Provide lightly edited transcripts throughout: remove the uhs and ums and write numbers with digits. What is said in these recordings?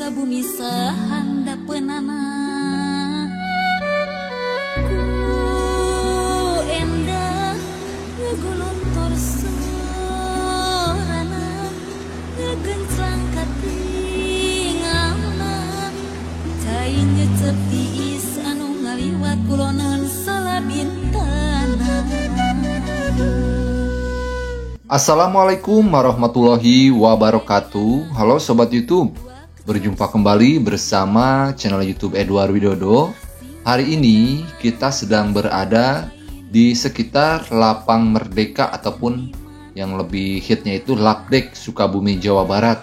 Sukabumi sahandapeunana ku endah ngeguluntor sorana ngegencang katingalna cai nyecep tiis anu ngaliwat kulonan salabintana. Assalamualaikum warahmatullahi wabarakatuh. Halo Sobat YouTube, berjumpa kembali bersama channel YouTube Edward Widodo. Hari ini kita sedang berada di sekitar Lapang Merdeka ataupun yang lebih hitnya itu Lapdek, Sukabumi, Jawa Barat.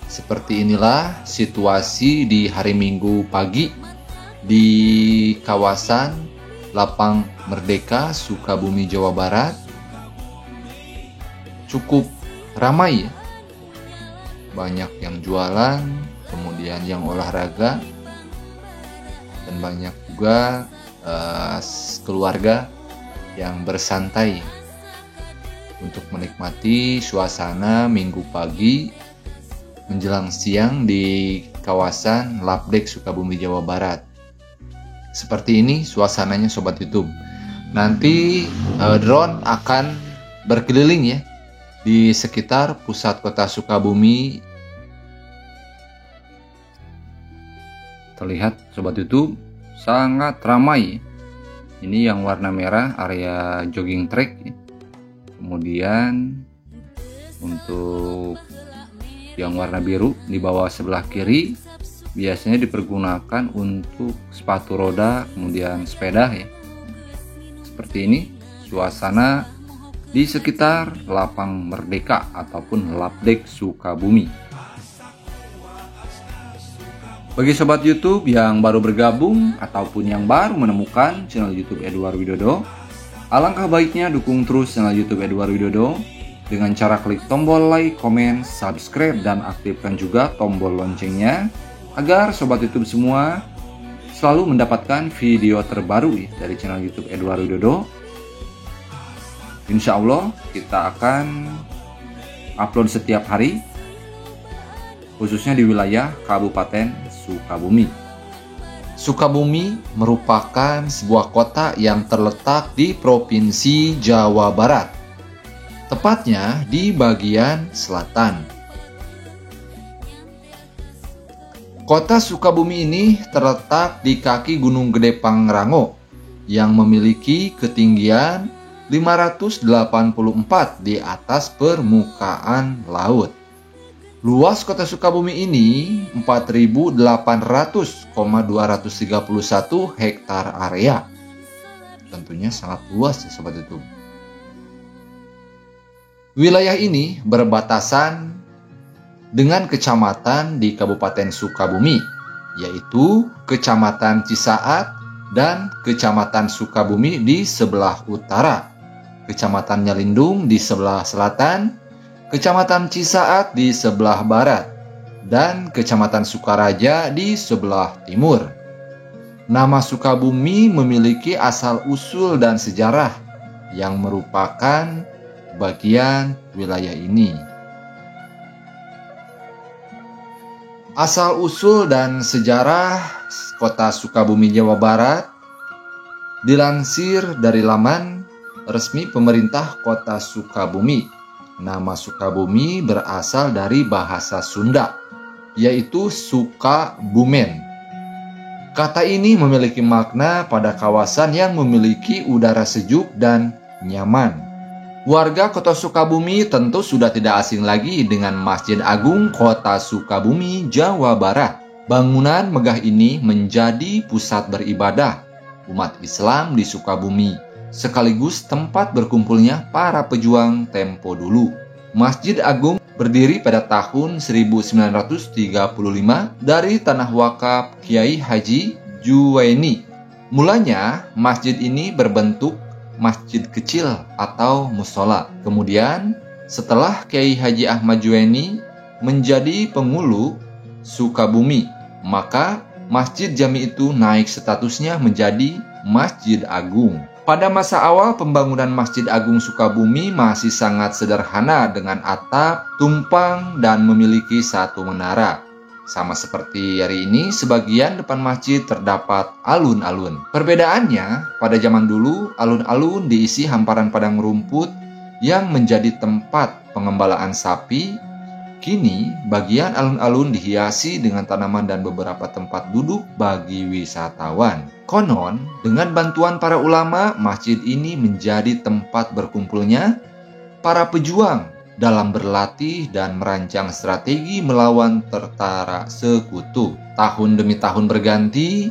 Seperti inilah situasi di hari Minggu pagi di kawasan Lapang Merdeka, Sukabumi, Jawa Barat. Cukup ramai ya, banyak yang jualan, kemudian yang olahraga, dan banyak juga keluarga yang bersantai untuk menikmati suasana Minggu pagi menjelang siang di kawasan Lapdek, Sukabumi, Jawa Barat. Seperti ini suasananya Sobat YouTube. Nanti drone akan berkeliling ya di sekitar pusat kota Sukabumi. Terlihat Sobat YouTube sangat ramai. Ini yang warna merah area jogging track. Kemudian untuk yang warna biru di bawah sebelah kiri biasanya dipergunakan untuk sepatu roda, kemudian sepeda ya. Seperti ini suasana di sekitar Lapang Merdeka ataupun Lapdek, Sukabumi. Bagi Sobat YouTube yang baru bergabung ataupun yang baru menemukan channel YouTube Edward Widodo, alangkah baiknya dukung terus channel YouTube Edward Widodo dengan cara klik tombol like, komen, subscribe, dan aktifkan juga tombol loncengnya agar Sobat YouTube semua selalu mendapatkan video terbaru dari channel YouTube Edward Widodo. Insya Allah kita akan upload setiap hari, khususnya di wilayah Kabupaten Sukabumi. Sukabumi merupakan sebuah kota yang terletak di Provinsi Jawa Barat, tepatnya di bagian selatan. Kota Sukabumi ini terletak di kaki Gunung Gede Pangrango yang memiliki ketinggian 584 di atas permukaan laut. Luas kota Sukabumi ini 4.800,231 hektar area. Tentunya sangat luas ya Sobat YouTube. Wilayah ini berbatasan dengan kecamatan di Kabupaten Sukabumi, yaitu Kecamatan Cisaat dan Kecamatan Sukabumi di sebelah utara, Kecamatan Nyalindung di sebelah selatan, Kecamatan Cisaat di sebelah barat, dan Kecamatan Sukaraja di sebelah timur. Nama Sukabumi memiliki asal-usul dan sejarah yang merupakan bagian wilayah ini. Asal-usul dan sejarah kota Sukabumi, Jawa Barat dilansir dari laman resmi pemerintah kota Sukabumi. Nama Sukabumi berasal dari bahasa Sunda, yaitu Sukabumen. Kata ini memiliki makna pada kawasan yang memiliki udara sejuk dan nyaman. Warga kota Sukabumi tentu sudah tidak asing lagi dengan Masjid Agung Kota Sukabumi, Jawa Barat. Bangunan megah ini menjadi pusat beribadah umat Islam di Sukabumi, sekaligus tempat berkumpulnya para pejuang tempo dulu. Masjid Agung berdiri pada tahun 1935 dari tanah wakaf Kiai Haji Juwaini. Mulanya masjid ini berbentuk masjid kecil atau musola. Kemudian setelah Kiai Haji Ahmad Juwaini menjadi pengulu Sukabumi, maka masjid jami itu naik statusnya menjadi Masjid Agung. Pada masa awal pembangunan Masjid Agung Sukabumi masih sangat sederhana dengan atap, tumpang, dan memiliki satu menara. Sama seperti hari ini, sebagian depan masjid terdapat alun-alun. Perbedaannya, pada zaman dulu, alun-alun diisi hamparan padang rumput yang menjadi tempat pengembalaan sapi. Kini, bagian alun-alun dihiasi dengan tanaman dan beberapa tempat duduk bagi wisatawan. Konon, dengan bantuan para ulama, masjid ini menjadi tempat berkumpulnya para pejuang dalam berlatih dan merancang strategi melawan tentara sekutu. Tahun demi tahun berganti,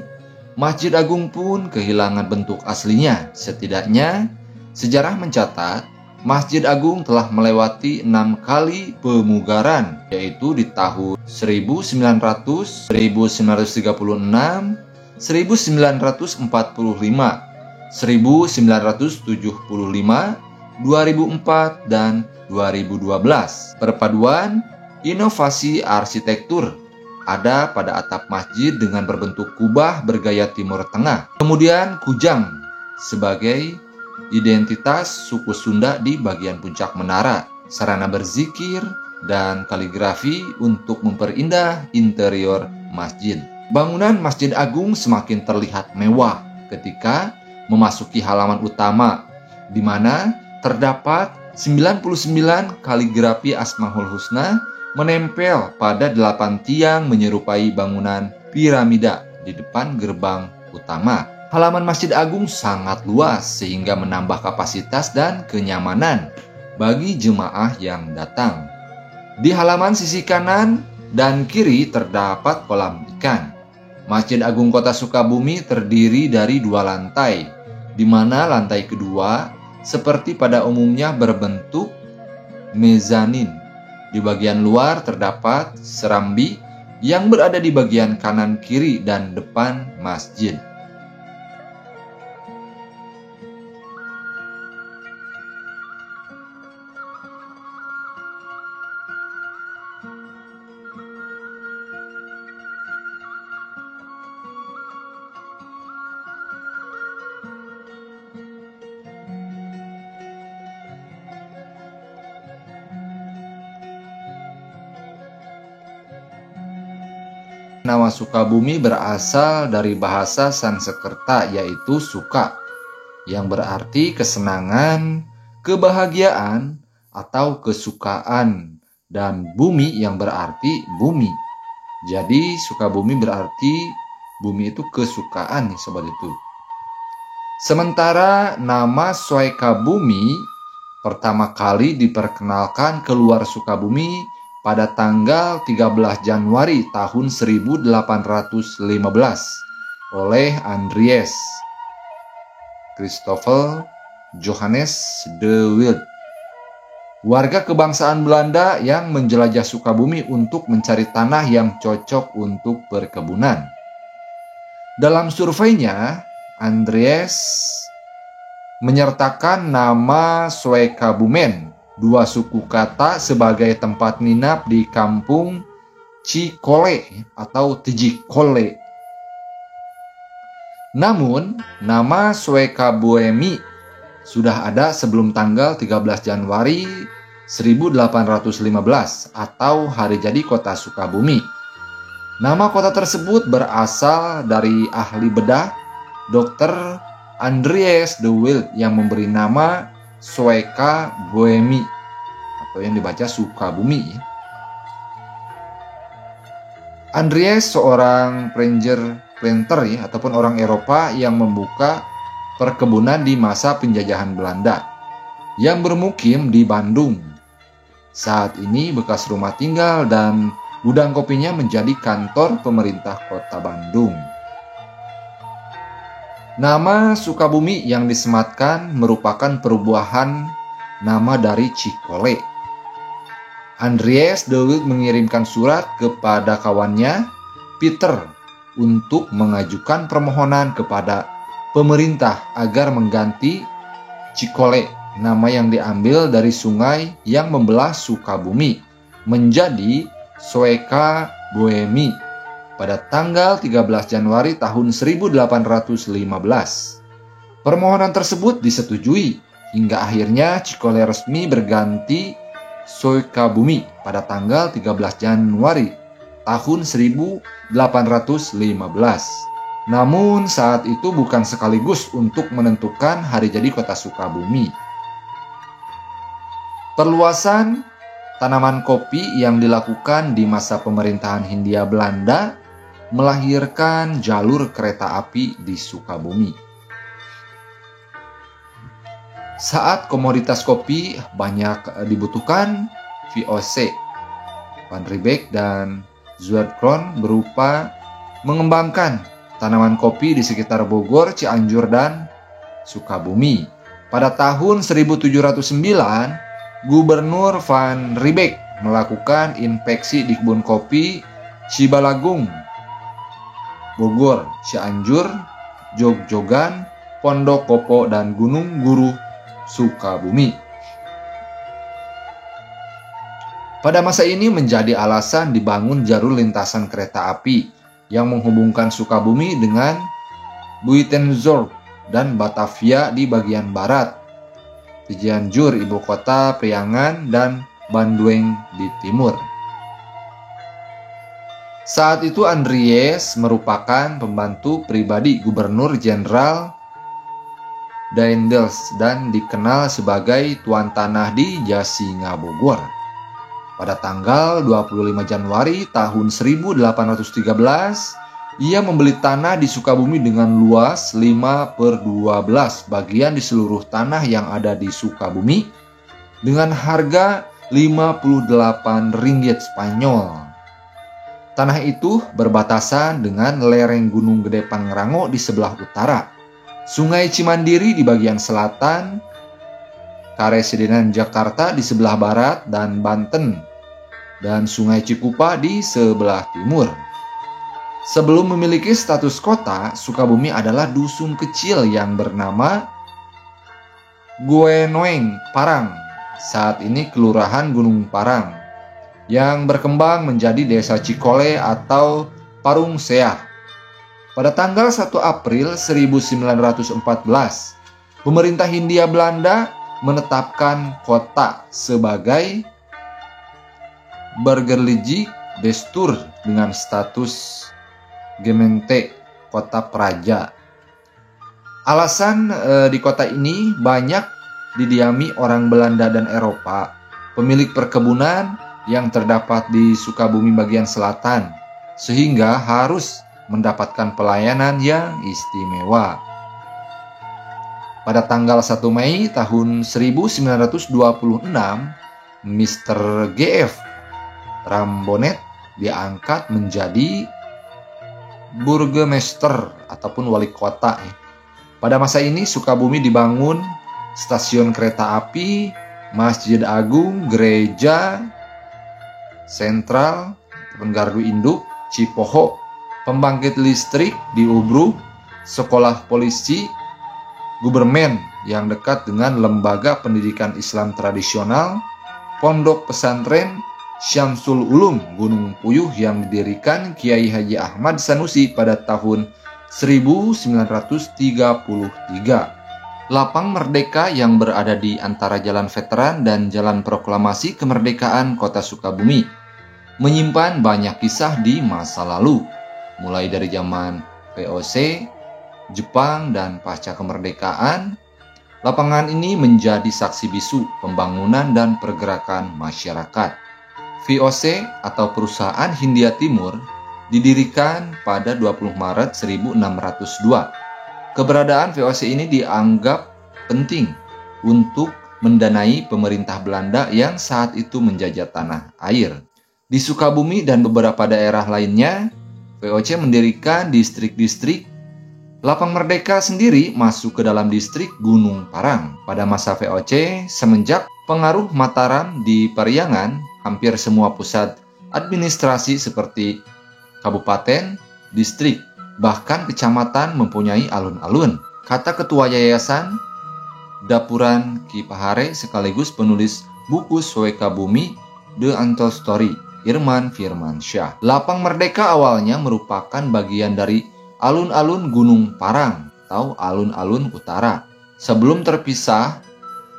Masjid Agung pun kehilangan bentuk aslinya. Setidaknya, sejarah mencatat Masjid Agung telah melewati 6 kali pemugaran, yaitu di tahun 1900, 1936, 1945, 1975, 2004, dan 2012. Perpaduan inovasi arsitektur ada pada atap masjid dengan berbentuk kubah bergaya Timur Tengah. Kemudian kujang sebagai identitas suku Sunda di bagian puncak menara, sarana berzikir, dan kaligrafi untuk memperindah interior masjid. Bangunan Masjid Agung semakin terlihat mewah ketika memasuki halaman utama, di mana terdapat 99 kaligrafi Asmaul Husna menempel pada 8 tiang menyerupai bangunan piramida di depan gerbang utama. Halaman Masjid Agung sangat luas sehingga menambah kapasitas dan kenyamanan bagi jemaah yang datang. Di halaman sisi kanan dan kiri terdapat kolam ikan. Masjid Agung Kota Sukabumi terdiri dari 2 lantai, di mana lantai kedua seperti pada umumnya berbentuk mezanin. Di bagian luar terdapat serambi yang berada di bagian kanan, kiri, dan depan masjid. Nama Sukabumi berasal dari bahasa Sanskerta yaitu suka, yang berarti kesenangan, kebahagiaan, atau kesukaan, dan bumi yang berarti bumi. Jadi Sukabumi berarti bumi itu kesukaan nih sobat itu. Sementara nama Soekabumi pertama kali diperkenalkan keluar Sukabumi pada tanggal 13 Januari tahun 1815 oleh Andries Christoffel Johannes de Wilde, warga kebangsaan Belanda yang menjelajah Sukabumi untuk mencari tanah yang cocok untuk perkebunan. Dalam surveinya, Andries menyertakan nama Soekabumen, 2 suku kata, sebagai tempat nginap di kampung Cikole atau Tijikole. Namun, nama Soekabuemi sudah ada sebelum tanggal 13 Januari 1815 atau hari jadi kota Sukabumi. Nama kota tersebut berasal dari ahli bedah Dr. Andries de Wilde yang memberi nama Soekabuemi atau yang dibaca Sukabumi. Andries seorang planter ataupun orang Eropa yang membuka perkebunan di masa penjajahan Belanda yang bermukim di Bandung. Saat ini bekas rumah tinggal dan gudang kopinya menjadi kantor pemerintah kota Bandung. Nama Sukabumi yang disematkan merupakan perubahan nama dari Cikole. Andries de Wilde mengirimkan surat kepada kawannya Peter untuk mengajukan permohonan kepada pemerintah agar mengganti Cikole, nama yang diambil dari sungai yang membelah Sukabumi, menjadi Soekabuemi pada tanggal 13 Januari tahun 1815. Permohonan tersebut disetujui hingga akhirnya Cikole resmi berganti Soekabumi pada tanggal 13 Januari tahun 1815. Namun saat itu bukan sekaligus untuk menentukan hari jadi kota Sukabumi. Perluasan tanaman kopi yang dilakukan di masa pemerintahan Hindia Belanda melahirkan jalur kereta api di Sukabumi. Saat komoditas kopi banyak dibutuhkan, VOC, Van Riebeeck dan Zuidkroon berupa mengembangkan tanaman kopi di sekitar Bogor, Cianjur, dan Sukabumi. Pada tahun 1709, Gubernur Van Riebeeck melakukan inspeksi di kebun kopi Cibalagung, Bogor, Cianjur, Jogjogan, Pondok Kopo, dan Gunung Guru, Sukabumi. Pada masa ini menjadi alasan dibangun jalur lintasan kereta api yang menghubungkan Sukabumi dengan Buitenzorg dan Batavia di bagian barat, Cianjur ibu kota Priangan, dan Bandung di timur. Saat itu Andries merupakan pembantu pribadi Gubernur Jenderal Daendels dan dikenal sebagai tuan tanah di Jasinga Bogor. Pada tanggal 25 Januari tahun 1813, ia membeli tanah di Sukabumi dengan luas 5/12 bagian di seluruh tanah yang ada di Sukabumi dengan harga 58 ringgit Spanyol. Tanah itu berbatasan dengan lereng Gunung Gede Pangrango di sebelah utara, Sungai Cimandiri di bagian selatan, Karesidenan Jakarta di sebelah barat dan Banten, dan Sungai Cikupa di sebelah timur. Sebelum memiliki status kota, Sukabumi adalah dusun kecil yang bernama Guenoeng Parang, saat ini Kelurahan Gunung Parang, yang berkembang menjadi Desa Cikole atau Parung Seah. Pada tanggal 1 April 1914, pemerintah Hindia Belanda menetapkan kota sebagai Burgerlijk Bestuur dengan status Gemeente, kota praja. Alasan di kota ini banyak didiami orang Belanda dan Eropa, pemilik perkebunan yang terdapat di Sukabumi bagian selatan, sehingga harus mendapatkan pelayanan yang istimewa. Pada tanggal 1 Mei tahun 1926, Mr. G.F. Rambonet diangkat menjadi Burgemeester ataupun wali kota. Pada masa ini Sukabumi dibangun stasiun kereta api, Masjid Agung, gereja sentral, gardu induk, Cipoho, pembangkit listrik di Ubruk, sekolah polisi, Gubermen yang dekat dengan lembaga pendidikan Islam tradisional, pondok pesantren Syamsul Ulum Gunung Puyuh yang didirikan Kiai Haji Ahmad Sanusi pada tahun 1933. Lapang Merdeka yang berada di antara Jalan Veteran dan Jalan Proklamasi Kemerdekaan Kota Sukabumi menyimpan banyak kisah di masa lalu, mulai dari zaman VOC, Jepang, dan pasca kemerdekaan. Lapangan ini menjadi saksi bisu pembangunan dan pergerakan masyarakat. VOC atau Perusahaan Hindia Timur didirikan pada 20 Maret 1602. Keberadaan VOC ini dianggap penting untuk mendanai pemerintah Belanda yang saat itu menjajah tanah air. Di Sukabumi dan beberapa daerah lainnya, VOC mendirikan distrik-distrik. Lapang Merdeka sendiri masuk ke dalam distrik Gunung Parang. Pada masa VOC, semenjak pengaruh Mataram di Pariangan, hampir semua pusat administrasi seperti kabupaten, distrik, bahkan kecamatan mempunyai alun-alun. Kata ketua yayasan Dapuran Ki Pahare sekaligus penulis buku Soeka Bumi The Untold Story, Irman Firmansyah. Lapang Merdeka awalnya merupakan bagian dari alun-alun Gunung Parang atau alun-alun utara sebelum terpisah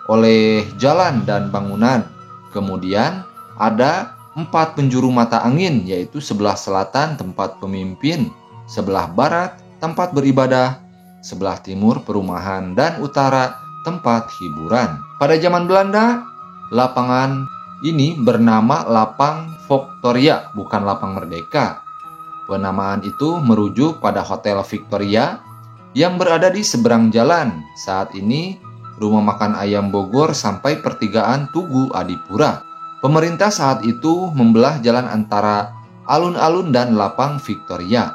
oleh jalan dan bangunan. Kemudian ada 4 penjuru mata angin, yaitu sebelah selatan tempat pemimpin, sebelah barat tempat beribadah, sebelah timur perumahan, dan utara tempat hiburan. Pada zaman Belanda, lapangan ini bernama Lapang Victoria, bukan Lapang Merdeka. Penamaan itu merujuk pada Hotel Victoria yang berada di seberang jalan. Saat ini, Rumah Makan Ayam Bogor sampai pertigaan Tugu Adipura. Pemerintah saat itu membelah jalan antara alun-alun dan Lapang Victoria.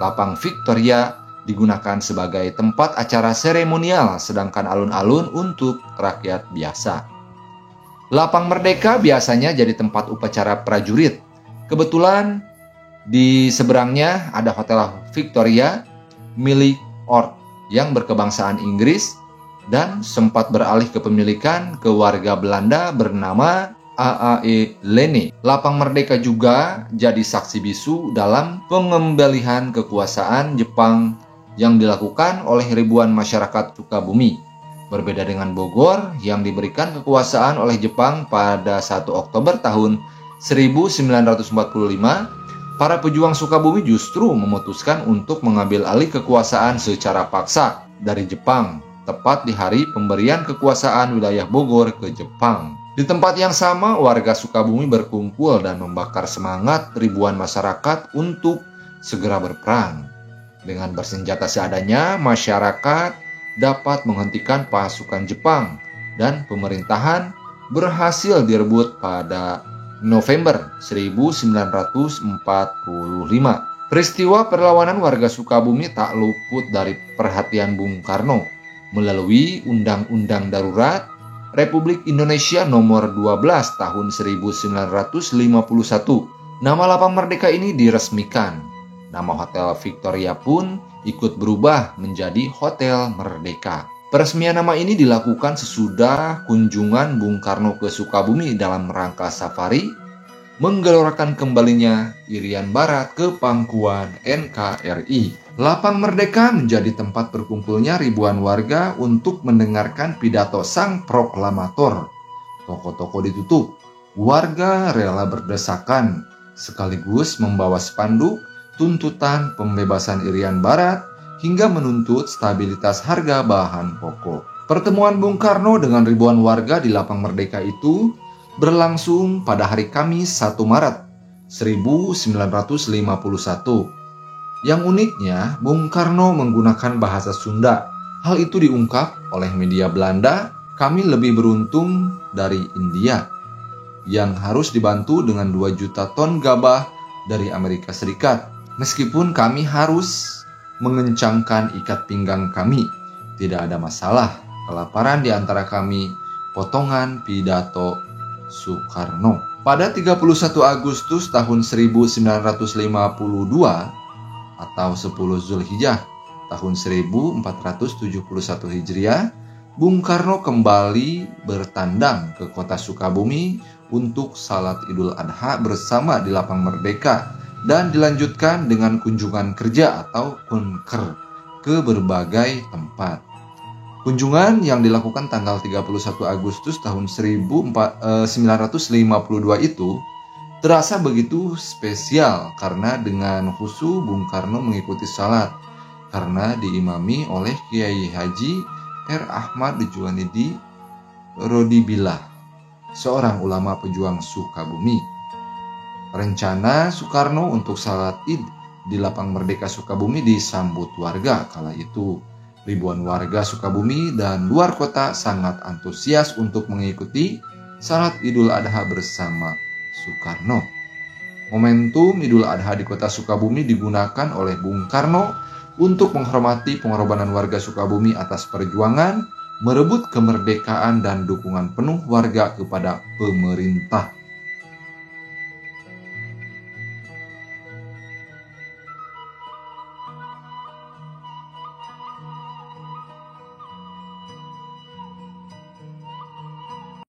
Lapang Victoria digunakan sebagai tempat acara seremonial, sedangkan alun-alun untuk rakyat biasa. Lapang Merdeka biasanya jadi tempat upacara prajurit. Kebetulan di seberangnya ada Hotel Victoria milik Ord yang berkebangsaan Inggris dan sempat beralih kepemilikan ke warga Belanda bernama AAE Lene. Lapang Merdeka juga jadi saksi bisu dalam pengembalian kekuasaan Jepang yang dilakukan oleh ribuan masyarakat Sukabumi. Berbeda dengan Bogor yang diberikan kekuasaan oleh Jepang pada 1 Oktober tahun 1945, para pejuang Sukabumi justru memutuskan untuk mengambil alih kekuasaan secara paksa dari Jepang, tepat di hari pemberian kekuasaan wilayah Bogor ke Jepang. Di tempat yang sama, warga Sukabumi berkumpul dan membakar semangat ribuan masyarakat untuk segera berperang. Dengan bersenjata seadanya, masyarakat dapat menghentikan pasukan Jepang dan pemerintahan berhasil direbut pada November 1945. Peristiwa perlawanan warga Sukabumi tak luput dari perhatian Bung Karno melalui Undang-Undang Darurat Republik Indonesia Nomor 12 Tahun 1951. Nama Lapang Merdeka ini diresmikan. Nama Hotel Victoria pun ikut berubah menjadi Hotel Merdeka. Peresmian nama ini dilakukan sesudah kunjungan Bung Karno ke Sukabumi dalam rangka safari menggelorakan kembalinya Irian Barat ke pangkuan NKRI. Lapang Merdeka menjadi tempat berkumpulnya ribuan warga untuk mendengarkan pidato sang proklamator. Toko-toko ditutup, warga rela berdesakan, sekaligus membawa spanduk tuntutan pembebasan Irian Barat hingga menuntut stabilitas harga bahan pokok. Pertemuan Bung Karno dengan ribuan warga di Lapang Merdeka itu berlangsung pada hari Kamis 1 Maret 1951. Yang uniknya, Bung Karno menggunakan bahasa Sunda. Hal itu diungkap oleh media Belanda, kami lebih beruntung dari India, yang harus dibantu dengan 2 juta ton gabah dari Amerika Serikat. Meskipun kami harus mengencangkan ikat pinggang kami, tidak ada masalah. Kelaparan di antara kami, potongan pidato Soekarno. Pada 31 Agustus tahun 1952 atau 10 Zulhijjah tahun 1471 Hijriah, Bung Karno kembali bertandang ke kota Sukabumi untuk salat Idul Adha bersama di Lapang Merdeka dan dilanjutkan dengan kunjungan kerja atau kunker ke berbagai tempat. Kunjungan yang dilakukan tanggal 31 Agustus tahun 1952 itu terasa begitu spesial karena dengan khusyuk Bung Karno mengikuti salat karena diimami oleh Kiai Haji R. Ahmad Junaidi Rodibillah, seorang ulama pejuang Sukabumi. Rencana Soekarno untuk salat Id di Lapang Merdeka Sukabumi disambut warga kala itu. Ribuan warga Sukabumi dan luar kota sangat antusias untuk mengikuti salat Idul Adha bersama Soekarno. Momentum Idul Adha di kota Sukabumi digunakan oleh Bung Karno untuk menghormati pengorbanan warga Sukabumi atas perjuangan, merebut kemerdekaan dan dukungan penuh warga kepada pemerintah.